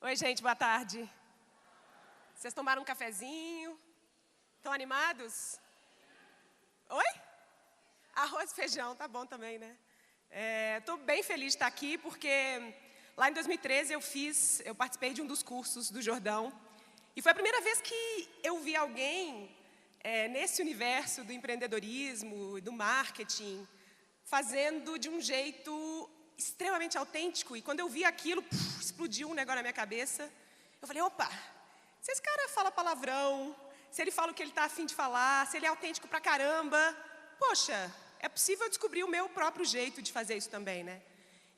Oi, gente, boa tarde. Vocês tomaram um cafezinho? Estão animados? Oi? Arroz e feijão, tá bom também, né? Estou bem feliz de estar aqui, porque lá em 2013 eu participei de um dos cursos do Jordão, e foi a primeira vez que eu vi alguém nesse universo do empreendedorismo, do marketing, fazendo de um jeito extremamente autêntico. E quando eu vi aquilo, explodiu um negócio na minha cabeça. Eu falei, opa, se esse cara fala palavrão, se ele fala o que ele está a fim de falar, se ele é autêntico pra caramba, poxa, é possível descobrir o meu próprio jeito de fazer isso também, né?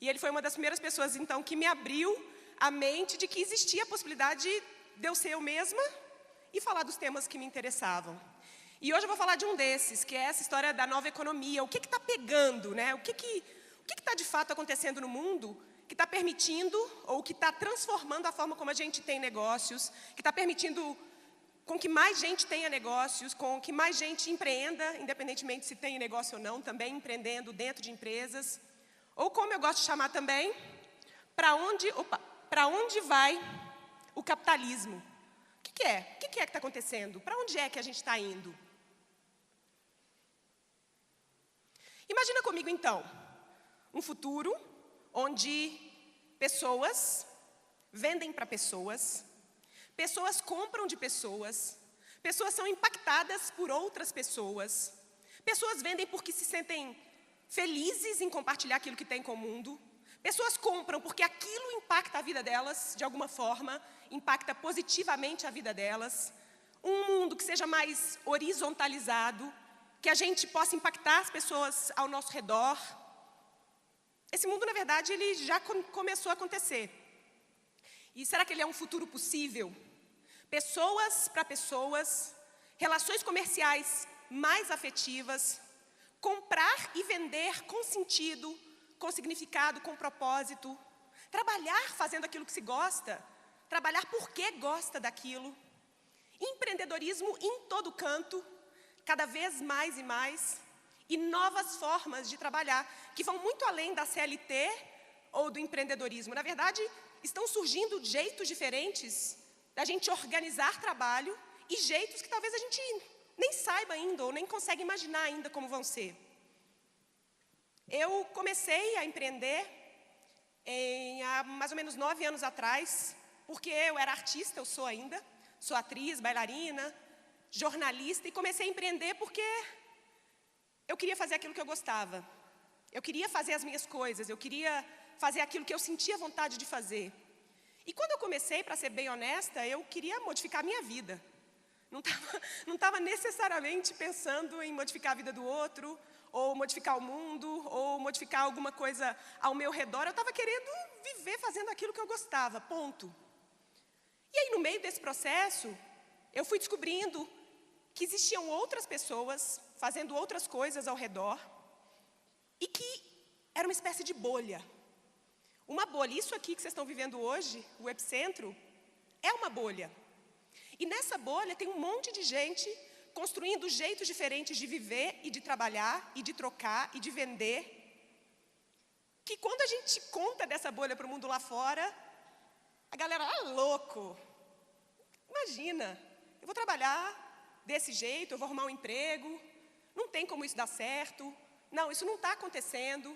E ele foi uma das primeiras pessoas, então, que me abriu a mente de que existia a possibilidade de eu ser eu mesma e falar dos temas que me interessavam. E hoje eu vou falar de um desses, que é essa história da nova economia. O que está pegando, né? O que está de fato acontecendo no mundo que está permitindo ou que está transformando a forma como a gente tem negócios, que está permitindo com que mais gente tenha negócios, com que mais gente empreenda, independentemente se tem negócio ou não, também empreendendo dentro de empresas. Ou como eu gosto de chamar também, para onde vai o capitalismo? O que é? O que está acontecendo? Para onde é que a gente está indo? Imagina comigo, então, um futuro onde pessoas vendem para pessoas, pessoas compram de pessoas, pessoas são impactadas por outras pessoas, pessoas vendem porque se sentem felizes em compartilhar aquilo que têm com o mundo, pessoas compram porque aquilo impacta a vida delas de alguma forma, impacta positivamente a vida delas. Um mundo que seja mais horizontalizado, que a gente possa impactar as pessoas ao nosso redor. Esse mundo, na verdade, ele já começou a acontecer. E será que ele é um futuro possível? Pessoas para pessoas, relações comerciais mais afetivas, comprar e vender com sentido, com significado, com propósito, trabalhar fazendo aquilo que se gosta, trabalhar porque gosta daquilo, empreendedorismo em todo canto, cada vez mais e mais, e novas formas de trabalhar, que vão muito além da CLT ou do empreendedorismo. Na verdade, estão surgindo jeitos diferentes da gente organizar trabalho e jeitos que talvez a gente nem saiba ainda ou nem consegue imaginar ainda como vão ser. Eu comecei a empreender há mais ou menos 9 anos atrás, porque eu era artista, eu sou ainda, sou atriz, bailarina, jornalista, e comecei a empreender porque eu queria fazer aquilo que eu gostava. Eu queria fazer as minhas coisas, eu queria fazer aquilo que eu sentia vontade de fazer. E quando eu comecei, para ser bem honesta, eu queria modificar a minha vida. Não estava necessariamente pensando em modificar a vida do outro, ou modificar o mundo, ou modificar alguma coisa ao meu redor. Eu estava querendo viver fazendo aquilo que eu gostava, ponto. E aí, no meio desse processo, eu fui descobrindo que existiam outras pessoas fazendo outras coisas ao redor e que era uma espécie de bolha. Uma bolha. Isso aqui que vocês estão vivendo hoje, o Epicentro, é uma bolha. E nessa bolha tem um monte de gente construindo jeitos diferentes de viver e de trabalhar e de trocar e de vender, que quando a gente conta dessa bolha para o mundo lá fora, a galera, louco, imagina, eu vou trabalhar desse jeito, eu vou arrumar um emprego, não tem como isso dar certo, não, isso não está acontecendo.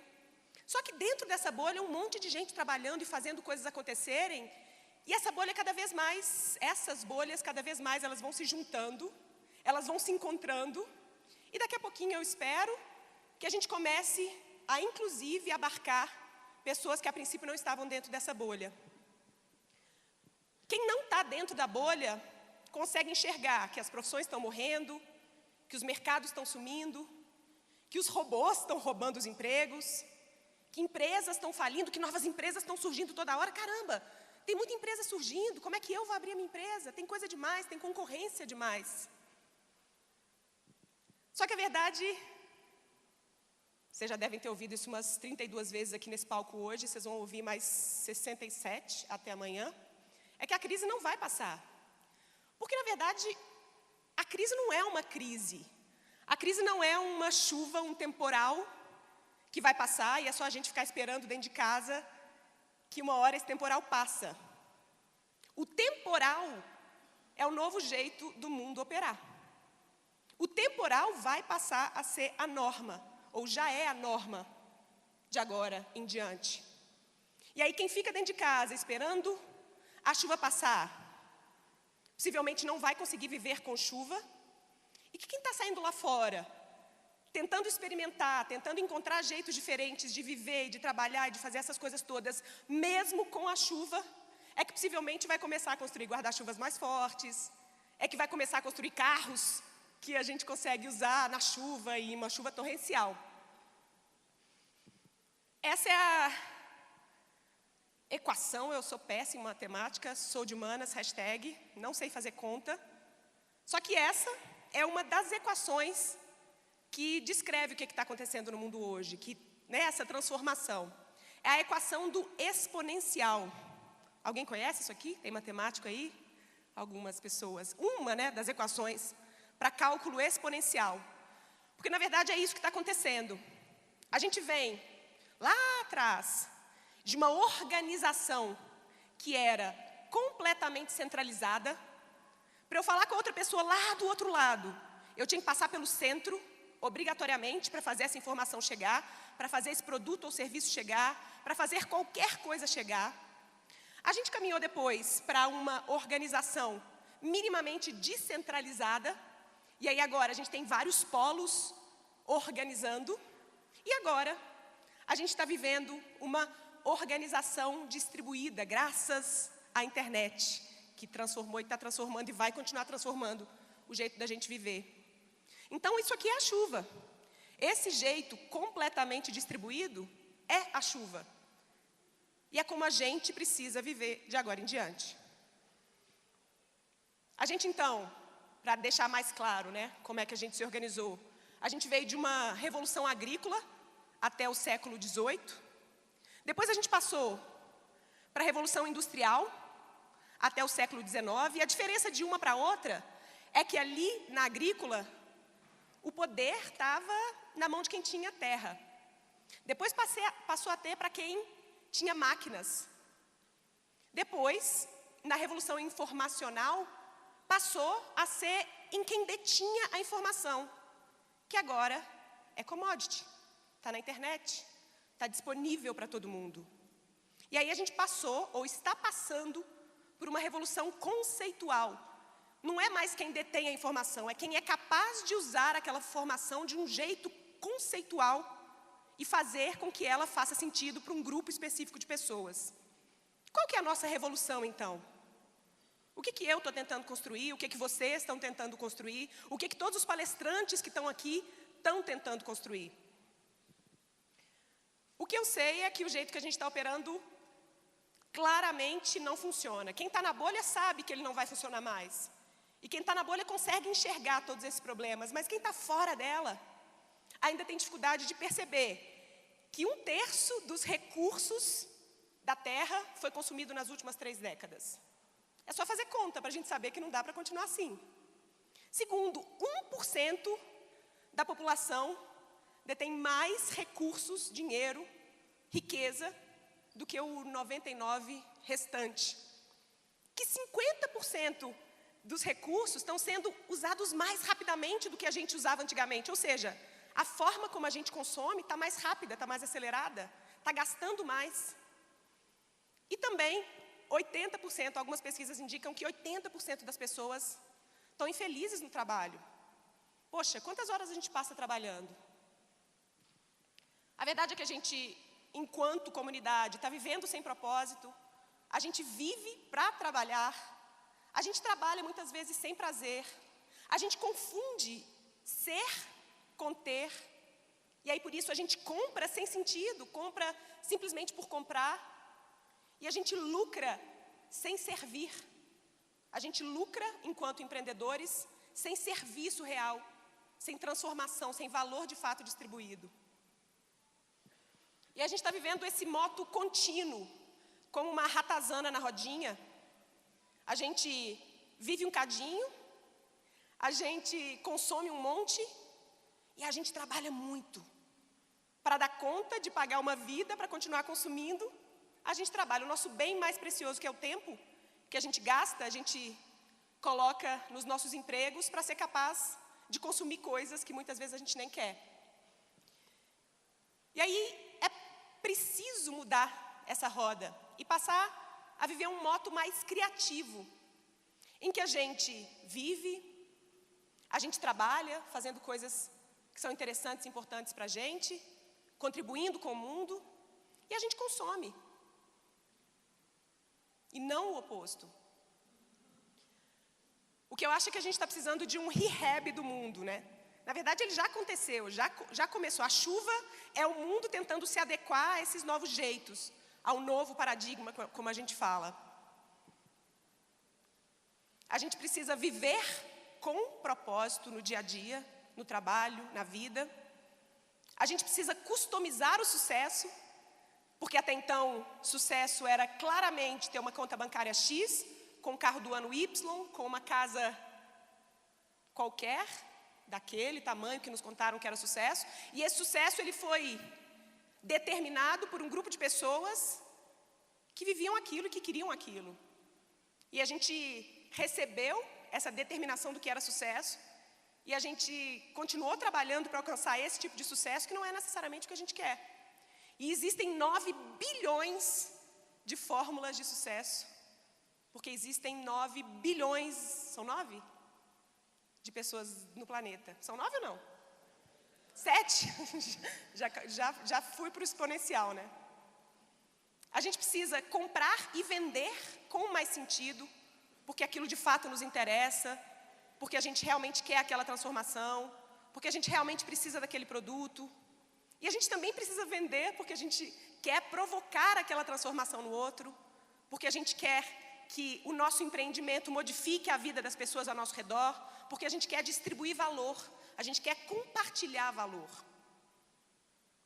Só que dentro dessa bolha, um monte de gente trabalhando e fazendo coisas acontecerem, e essa bolha cada vez mais, essas bolhas cada vez mais, elas vão se juntando, elas vão se encontrando, e daqui a pouquinho eu espero que a gente comece a, inclusive, abarcar pessoas que a princípio não estavam dentro dessa bolha. Quem não está dentro da bolha consegue enxergar que as profissões estão morrendo, que os mercados estão sumindo, que os robôs estão roubando os empregos, que empresas estão falindo, que novas empresas estão surgindo toda hora. Caramba, tem muita empresa surgindo, como é que eu vou abrir a minha empresa? Tem coisa demais, tem concorrência demais. Só que a verdade, vocês já devem ter ouvido isso umas 32 vezes aqui nesse palco hoje, vocês vão ouvir mais 67 até amanhã, é que a crise não vai passar. Porque, na verdade, a crise não é uma crise. A crise não é uma chuva, um temporal que vai passar e é só a gente ficar esperando dentro de casa que uma hora esse temporal passa. O temporal é o novo jeito do mundo operar. O temporal vai passar a ser a norma, ou já é a norma de agora em diante. E aí quem fica dentro de casa esperando a chuva passar, possivelmente não vai conseguir viver com chuva. E quem está saindo lá fora, tentando experimentar, tentando encontrar jeitos diferentes de viver, de trabalhar e de fazer essas coisas todas, mesmo com a chuva, é que possivelmente vai começar a construir guarda-chuvas mais fortes, é que vai começar a construir carros que a gente consegue usar na chuva e uma chuva torrencial. Essa é a equação, eu sou péssima em matemática, sou de humanas, hashtag, não sei fazer conta. Só que essa é uma das equações que descreve o que está acontecendo no mundo hoje, essa transformação. É a equação do exponencial. Alguém conhece isso aqui? Tem matemático aí? Algumas pessoas. Uma das equações para cálculo exponencial. Porque, na verdade, é isso que está acontecendo. A gente vem lá atrás de uma organização que era completamente centralizada. Para eu falar com outra pessoa lá do outro lado, eu tinha que passar pelo centro, obrigatoriamente, para fazer essa informação chegar, para fazer esse produto ou serviço chegar, para fazer qualquer coisa chegar. A gente caminhou depois para uma organização minimamente descentralizada, e aí agora a gente tem vários polos organizando, e agora a gente está vivendo uma organização distribuída, graças à internet, que transformou e está transformando e vai continuar transformando o jeito da gente viver. Então isso aqui é a chuva. Esse jeito completamente distribuído é a chuva. E é como a gente precisa viver de agora em diante. A gente então, para deixar mais claro, como é que a gente se organizou, a gente veio de uma revolução agrícola até o século XVIII. Depois a gente passou para a revolução industrial até o século XIX. E a diferença de uma para outra é que ali na agrícola o poder estava na mão de quem tinha terra. Depois passou a ter para quem tinha máquinas. Depois, na revolução informacional, passou a ser em quem detinha a informação, que agora é commodity, está na internet, está disponível para todo mundo. E aí a gente passou, ou está passando, por uma revolução conceitual. Não é mais quem detém a informação, é quem é capaz de usar aquela informação de um jeito conceitual e fazer com que ela faça sentido para um grupo específico de pessoas. Qual que é a nossa revolução, então? O que eu estou tentando construir? O que vocês estão tentando construir? O que todos os palestrantes que estão aqui estão tentando construir? O que eu sei é que o jeito que a gente está operando claramente não funciona. Quem está na bolha sabe que ele não vai funcionar mais. E quem está na bolha consegue enxergar todos esses problemas, mas quem está fora dela ainda tem dificuldade de perceber que 1/3 dos recursos da Terra foi consumido nas últimas 3 décadas. É só fazer conta para a gente saber que não dá para continuar assim. Segundo, 1% da população detém mais recursos, dinheiro, riqueza, do que o 99% restante. Que 50% dos recursos estão sendo usados mais rapidamente do que a gente usava antigamente. Ou seja, a forma como a gente consome está mais rápida, está mais acelerada, está gastando mais. E também, 80%, algumas pesquisas indicam que 80% das pessoas estão infelizes no trabalho. Poxa, quantas horas a gente passa trabalhando? A verdade é que a gente, enquanto comunidade, está vivendo sem propósito, a gente vive para trabalhar, a gente trabalha muitas vezes sem prazer, a gente confunde ser com ter, e aí por isso a gente compra sem sentido, compra simplesmente por comprar, e a gente lucra sem servir. A gente lucra enquanto empreendedores sem serviço real, sem transformação, sem valor de fato distribuído. E a gente está vivendo esse moto contínuo, como uma ratazana na rodinha. A gente vive um cadinho, a gente consome um monte e a gente trabalha muito. Para dar conta de pagar uma vida, para continuar consumindo, a gente trabalha. O nosso bem mais precioso, que é o tempo, que a gente gasta, a gente coloca nos nossos empregos para ser capaz de consumir coisas que muitas vezes a gente nem quer. E aí é preciso mudar essa roda e passar a viver um modo mais criativo, em que a gente vive, a gente trabalha, fazendo coisas que são interessantes e importantes para a gente, contribuindo com o mundo, e a gente consome. E não o oposto. O que eu acho é que a gente está precisando de um rehab do mundo, né? Na verdade, ele já aconteceu, já começou. A chuva é o mundo tentando se adequar a esses novos jeitos, ao novo paradigma, como a gente fala. A gente precisa viver com propósito no dia a dia, no trabalho, na vida. A gente precisa customizar o sucesso, porque até então, sucesso era claramente ter uma conta bancária X, com um carro do ano Y, com uma casa qualquer, daquele tamanho que nos contaram que era sucesso. E esse sucesso ele foi determinado por um grupo de pessoas que viviam aquilo e que queriam aquilo. E a gente recebeu essa determinação do que era sucesso, e a gente continuou trabalhando para alcançar esse tipo de sucesso, que não é necessariamente o que a gente quer. E existem 9 bilhões de fórmulas de sucesso, porque existem 9 bilhões, são 9? De pessoas no planeta. São 9 ou não? 7? já fui para o exponencial, né? A gente precisa comprar e vender com mais sentido, porque aquilo de fato nos interessa, porque a gente realmente quer aquela transformação, porque a gente realmente precisa daquele produto. E a gente também precisa vender porque a gente quer provocar aquela transformação no outro, porque a gente quer que o nosso empreendimento modifique a vida das pessoas ao nosso redor, porque a gente quer distribuir valor, a gente quer compartilhar valor.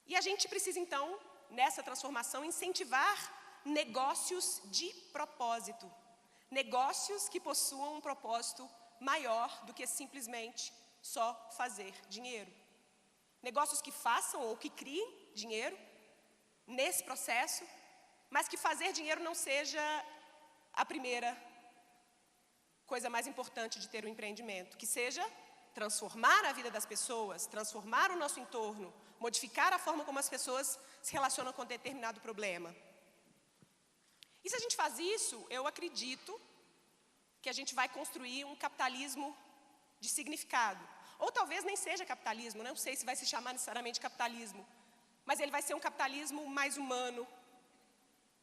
E a gente precisa então, nessa transformação, incentivar negócios de propósito. Negócios que possuam um propósito maior do que simplesmente só fazer dinheiro. Negócios que façam ou que criem dinheiro nesse processo, mas que fazer dinheiro não seja a primeira coisa mais importante de ter um empreendimento. Que seja transformar a vida das pessoas, transformar o nosso entorno, modificar a forma como as pessoas se relacionam com determinado problema. E se a gente faz isso, eu acredito que a gente vai construir um capitalismo de significado. Ou talvez nem seja capitalismo, não sei se vai se chamar necessariamente capitalismo, mas ele vai ser um capitalismo mais humano,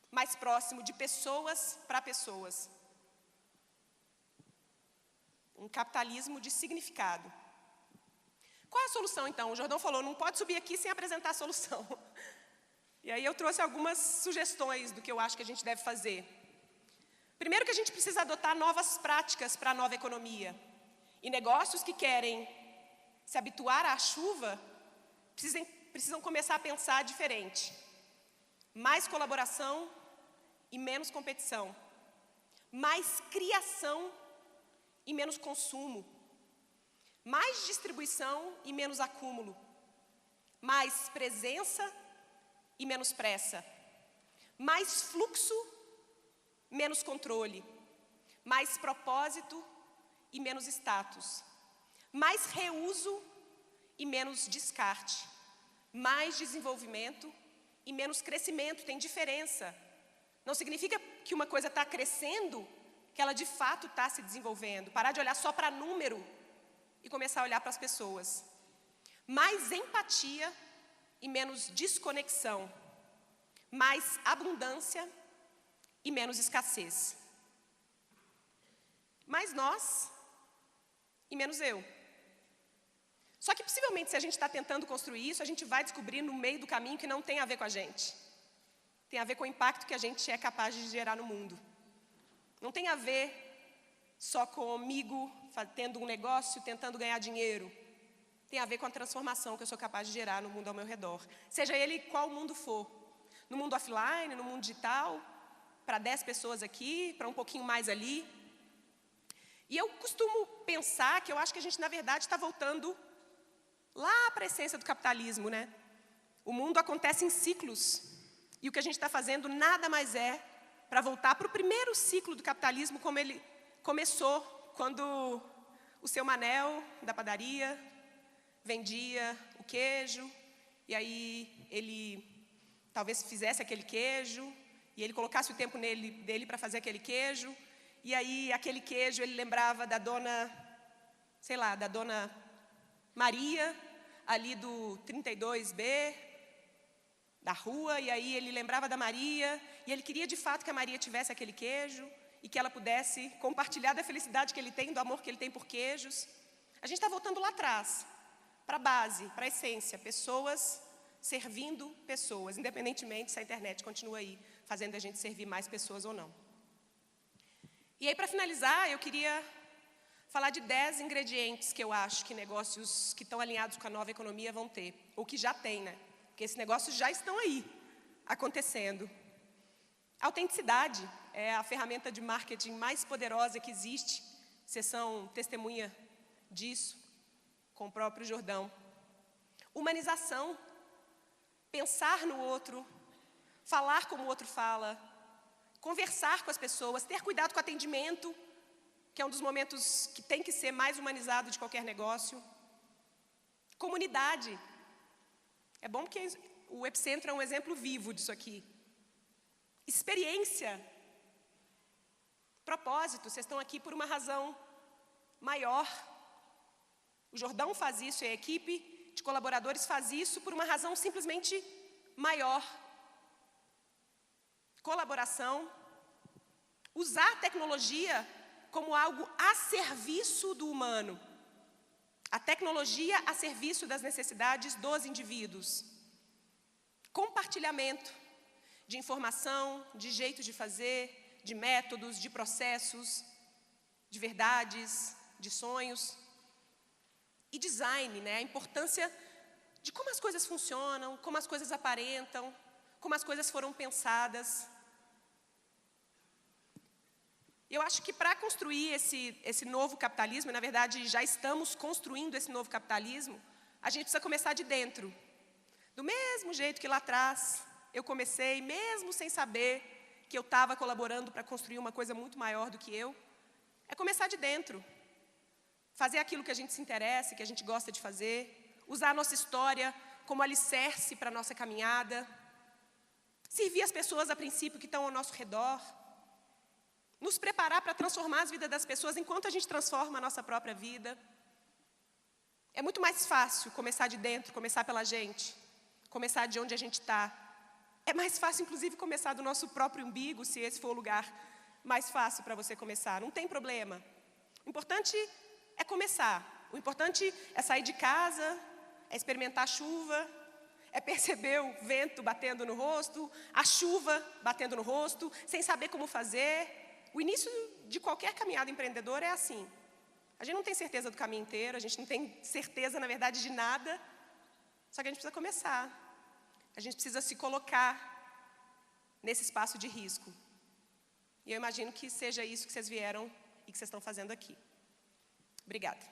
mais próximo de pessoas para pessoas. Um capitalismo de significado. Qual é a solução então? O Jordão falou, não pode subir aqui sem apresentar a solução. E aí eu trouxe algumas sugestões do que eu acho que a gente deve fazer. Primeiro que a gente precisa adotar novas práticas para a nova economia. E negócios que querem se habituar à chuva, precisam começar a pensar diferente. Mais colaboração e menos competição. Mais criação e menos consumo. Mais distribuição e menos acúmulo. Mais presença e menos pressa. Mais fluxo, menos controle. Mais propósito e menos status. Mais reuso e menos descarte. Mais desenvolvimento e menos crescimento. Tem diferença. Não significa que uma coisa está crescendo, que ela de fato está se desenvolvendo. Parar de olhar só para número e começar a olhar para as pessoas. Mais empatia e menos desconexão. Mais abundância e menos escassez. Mais nós e menos eu. Só que possivelmente se a gente está tentando construir isso, a gente vai descobrir no meio do caminho que não tem a ver com a gente. Tem a ver com o impacto que a gente é capaz de gerar no mundo. Não tem a ver só comigo tendo um negócio, tentando ganhar dinheiro. Tem a ver com a transformação que eu sou capaz de gerar no mundo ao meu redor. Seja ele qual mundo for. No mundo offline, no mundo digital, para 10 pessoas aqui, para um pouquinho mais ali. E eu costumo pensar que eu acho que a gente, na verdade, está voltando lá para a essência do capitalismo, né? O mundo acontece em ciclos. E o que a gente está fazendo nada mais é para voltar para o primeiro ciclo do capitalismo, como ele começou quando o seu Manel, da padaria, vendia o queijo, e aí ele talvez fizesse aquele queijo, e ele colocasse o tempo dele para fazer aquele queijo, e aí aquele queijo ele lembrava da dona, sei lá, da dona Maria, ali do 32B, da rua, e aí ele lembrava da Maria, e ele queria de fato que a Maria tivesse aquele queijo, e que ela pudesse compartilhar da felicidade que ele tem, do amor que ele tem por queijos. A gente está voltando lá atrás, para a base, para a essência, pessoas servindo pessoas, independentemente se a internet continua aí, fazendo a gente servir mais pessoas ou não. E aí, para finalizar, eu queria falar de 10 ingredientes que eu acho que negócios que estão alinhados com a nova economia vão ter, ou que já tem, né? Porque esses negócios já estão aí, acontecendo. Autenticidade é a ferramenta de marketing mais poderosa que existe. Vocês são testemunha disso, com o próprio Jordão. Humanização, pensar no outro, falar como o outro fala, conversar com as pessoas, ter cuidado com o atendimento, que é um dos momentos que tem que ser mais humanizado de qualquer negócio. Comunidade. É bom porque o Epicentro é um exemplo vivo disso aqui. Experiência. Propósito, vocês estão aqui por uma razão maior. O Jordão faz isso e a equipe de colaboradores faz isso por uma razão simplesmente maior. Colaboração. Usar a tecnologia como algo a serviço do humano. A tecnologia a serviço das necessidades dos indivíduos. Compartilhamento de informação, de jeitos de fazer, de métodos, de processos, de verdades, de sonhos. E design, né? A importância de como as coisas funcionam, como as coisas aparentam, como as coisas foram pensadas. Eu acho que para construir esse novo capitalismo, e na verdade já estamos construindo esse novo capitalismo, a gente precisa começar de dentro. Do mesmo jeito que lá atrás eu comecei, mesmo sem saber que eu estava colaborando para construir uma coisa muito maior do que eu, é começar de dentro. Fazer aquilo que a gente se interessa, que a gente gosta de fazer, usar a nossa história como alicerce para a nossa caminhada, servir as pessoas a princípio que estão ao nosso redor, nos preparar para transformar as vidas das pessoas enquanto a gente transforma a nossa própria vida. É muito mais fácil começar de dentro, começar pela gente, começar de onde a gente está. É mais fácil, inclusive, começar do nosso próprio umbigo, se esse for o lugar mais fácil para você começar. Não tem problema. O importante é começar. O importante é sair de casa, é experimentar a chuva, é perceber o vento batendo no rosto, a chuva batendo no rosto, sem saber como fazer. O início de qualquer caminhada empreendedora é assim. A gente não tem certeza do caminho inteiro, a gente não tem certeza, na verdade, de nada. Só que a gente precisa começar. A gente precisa se colocar nesse espaço de risco. E eu imagino que seja isso que vocês vieram e que vocês estão fazendo aqui. Obrigada.